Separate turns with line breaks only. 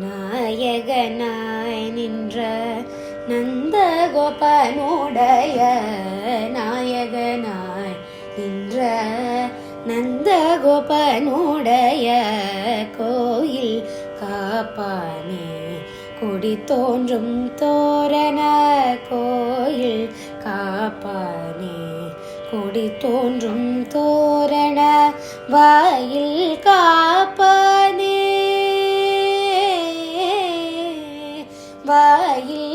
நாயகனாய் நின்ற நந்த கோபனுடைய நாயகனாய் நின்ற நந்த கோபனுடைய கோயில் காப்பானே கொடி தோன்றும் தோரண கோயில் காப்பானே கொடி தோன்றும் தோரண வாயில் காப்பானே வாயில்